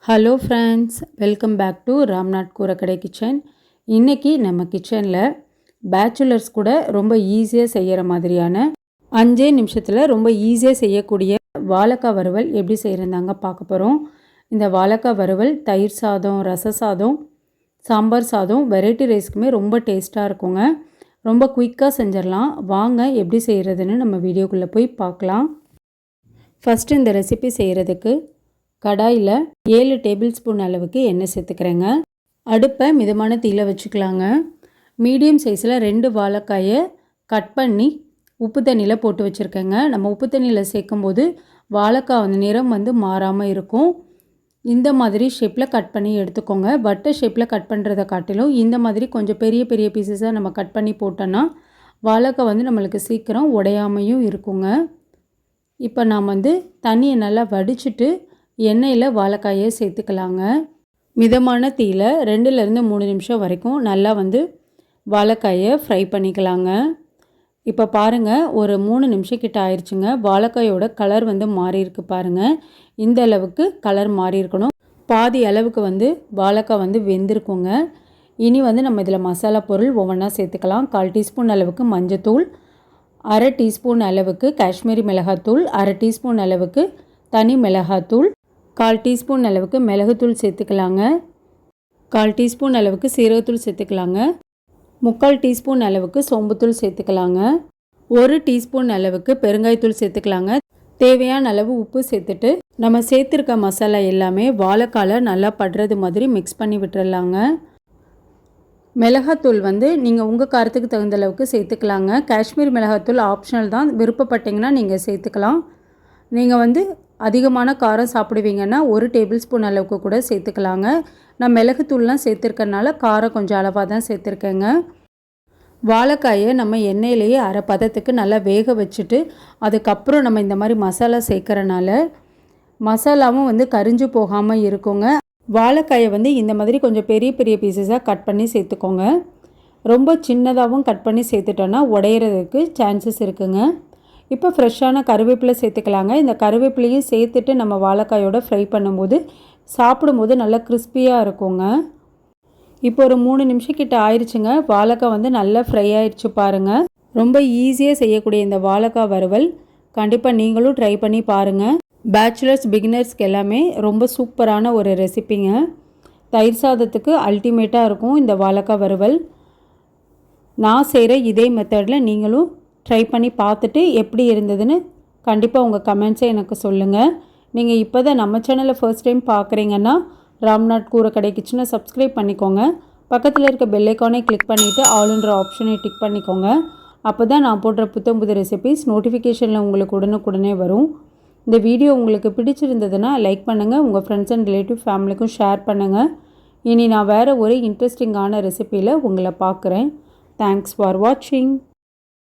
Hello friends, welcome back to Ramnath Koorakkadai kitchen. இன்றைக்கி நம்ம கிச்சனில் பேச்சுலர்ஸ் கூட ரொம்ப ஈஸியாக செய்கிற மாதிரியான 5 நிமிஷத்தில் ரொம்ப ஈஸியாக செய்யக்கூடிய வாழைக்காய் வறுவல் எப்படி செய்கிறதாங்க பார்க்க போகிறோம். இந்த வாழைக்காய் வறுவல் தயிர் சாதம், ரச சாதம், சாம்பார் சாதம், வெரைட்டி ரைஸ்க்குமே ரொம்ப டேஸ்ட்டாக இருக்குங்க. ரொம்ப குயிக்காக செஞ்சிடலாம். வாங்க எப்படி செய்கிறதுன்னு நம்ம வீடியோக்குள்ளே போய் பார்க்கலாம். ஃபஸ்ட்டு இந்த ரெசிபி செய்கிறதுக்கு கடாயில் 7 டேபிள் ஸ்பூன் அளவுக்கு எண்ணெய் சேர்த்துக்கிறேங்க. அடுப்பை மிதமான தீயில் வச்சுக்கலாங்க. மீடியம் சைஸில் 2 வாழைக்காயை கட் பண்ணி உப்பு தண்ணியில் போட்டு வச்சுருக்கேங்க. நம்ம உப்பு தண்ணியில் சேர்க்கும்போது வாழைக்காய் நிறம் மாறாமல் இருக்கும். இந்த மாதிரி ஷேப்பில் கட் பண்ணி எடுத்துக்கோங்க. வட்டை ஷேப்பில் கட் பண்ணுறதை காட்டிலும் இந்த மாதிரி கொஞ்சம் பெரிய பெரிய பீசஸாக நம்ம கட் பண்ணி போட்டோன்னா வாழைக்காய் நம்மளுக்கு சீக்கிரம் உடையாமையும் இருக்குங்க. இப்போ நான் தண்ணியை நல்லா வடிச்சிட்டு எண்ணெயில் வாழைக்காயை சேர்த்துக்கலாங்க. மிதமான தீயில் 2லேருந்து 3 நிமிஷம் வரைக்கும் நல்லா வாழைக்காயை ஃப்ரை பண்ணிக்கலாங்க. இப்போ பாருங்கள், ஒரு 3 நிமிஷம் கிட்ட ஆயிடுச்சுங்க. வாழைக்காயோட கலர் மாறி இருக்கு பாருங்கள். இந்த அளவுக்கு கலர் மாறி இருக்கணும். பாதி அளவுக்கு வாழைக்காய் வெந்திருக்குங்க. இனி நம்ம இதில் மசாலா பொருள் ஒவ்வொன்றா சேர்த்துக்கலாம். 1/4 டீஸ்பூன் அளவுக்கு மஞ்சத்தூள், 1/2 டீஸ்பூன் அளவுக்கு காஷ்மீரி மிளகாத்தூள், 1/2 டீஸ்பூன் அளவுக்கு தனி மிளகாத்தூள், 1/4 டீஸ்பூன் அளவுக்கு மிளகுத்தூள் சேர்த்துக்கலாங்க. 1/4 டீஸ்பூன் அளவுக்கு சீரகத்தூள் சேர்த்துக்கலாங்க. 3/4 டீஸ்பூன் அளவுக்கு சோம்புத்தூள் சேர்த்துக்கலாங்க. 1 டீஸ்பூன் அளவுக்கு பெருங்காயத்தூள் சேர்த்துக்கலாங்க. தேவையான அளவு உப்பு சேர்த்துட்டு நம்ம சேர்த்துருக்க மசாலா எல்லாமே வாழைக்கால நல்லா படுறது மாதிரி மிக்ஸ் பண்ணி விட்டுறலாங்க. மிளகாத்தூள் நீங்கள் உங்கள் காரத்துக்கு தகுந்த அளவுக்கு சேர்த்துக்கலாங்க. காஷ்மீர் மிளகாத்தூள் ஆப்ஷனல் தான், விருப்பப்பட்டிங்கன்னா நீங்கள் சேர்த்துக்கலாம். நீங்கள் அதிகமான காரம் சாப்பிடுவீங்கன்னா 1 டேபிள் ஸ்பூன் அளவுக்கு கூட சேர்த்துக்கலாங்க. நான் மிளகுத்தூள்லாம் சேர்த்துருக்கனால காரம் கொஞ்சம் அளவாக தான் சேர்த்துருக்கேங்க. வாழைக்காயை நம்ம எண்ணெயிலேயே அரை பதத்துக்கு நல்லா வேக வச்சுட்டு அதுக்கப்புறம் நம்ம இந்த மாதிரி மசாலா சேர்க்குறனால மசாலாவும் கரிஞ்சு போகாமல் இருக்குங்க. வாழைக்காயை இந்த மாதிரி கொஞ்சம் பெரிய பெரிய பீசஸாக கட் பண்ணி சேர்த்துக்கோங்க. ரொம்ப சின்னதாகவும் கட் பண்ணி சேர்த்துட்டோன்னா உடையிறதுக்கு சான்சஸ் இருக்குங்க. இப்போ ஃப்ரெஷ்ஷான கருவேப்பிலை சேர்த்துக்கலாங்க. இந்த கருவேப்பிலையும் சேர்த்துட்டு நம்ம வாழைக்காயோட ஃப்ரை பண்ணும்போது சாப்பிடும்போது நல்லா கிறிஸ்பியாக இருக்குங்க. இப்போ ஒரு 3 நிமிஷம் கிட்ட ஆயிடுச்சுங்க. வாழைக்காய் நல்லா ஃப்ரை ஆயிடுச்சு பாருங்கள். ரொம்ப ஈஸியாக செய்யக்கூடிய இந்த வாழைக்காய் வறுவல் கண்டிப்பாக நீங்களும் ட்ரை பண்ணி பாருங்கள். பேச்சுலர்ஸ் பிகினர்ஸ்க்கு எல்லாமே ரொம்ப சூப்பரான ஒரு ரெசிபிங்க. தயிர் சாதத்துக்கு அல்டிமேட்டாக இருக்கும் இந்த வாழைக்காய் வறுவல். நான் செய்கிற இதே மெத்தடில் நீங்களும் ட்ரை பண்ணி பார்த்துட்டு எப்படி இருந்ததுன்னு கண்டிப்பாக உங்கள் கமெண்ட்ஸை எனக்கு சொல்லுங்கள். நீங்கள் இப்போ தான் நம்ம சேனலை ஃபர்ஸ்ட் டைம் பார்க்குறீங்கன்னா ராம்நாத் கூரக்கடை கிச்சனை சப்ஸ்கிரைப் பண்ணிக்கோங்க. பக்கத்தில் இருக்க பெல் ஐக்கானை கிளிக் பண்ணிவிட்டு ஆல்ன்ற ஆப்ஷனை டிக் பண்ணிக்கோங்க. அப்போ தான் நான் போடுற புது ரெசிபிஸ் நோட்டிஃபிகேஷனில் உங்களுக்கு உடனுக்குடனே வரும். இந்த வீடியோ உங்களுக்கு பிடிச்சிருந்ததுன்னா லைக் பண்ணுங்கள். உங்கள் ஃப்ரெண்ட்ஸ் அண்ட் ரிலேட்டிவ் ஃபேமிலிக்கும் ஷேர் பண்ணுங்கள். இனி நான் வேறு ஒரு இன்ட்ரெஸ்டிங்கான ரெசிபியில் உங்களை பார்க்குறேன். தேங்க்ஸ் ஃபார் வாட்சிங்.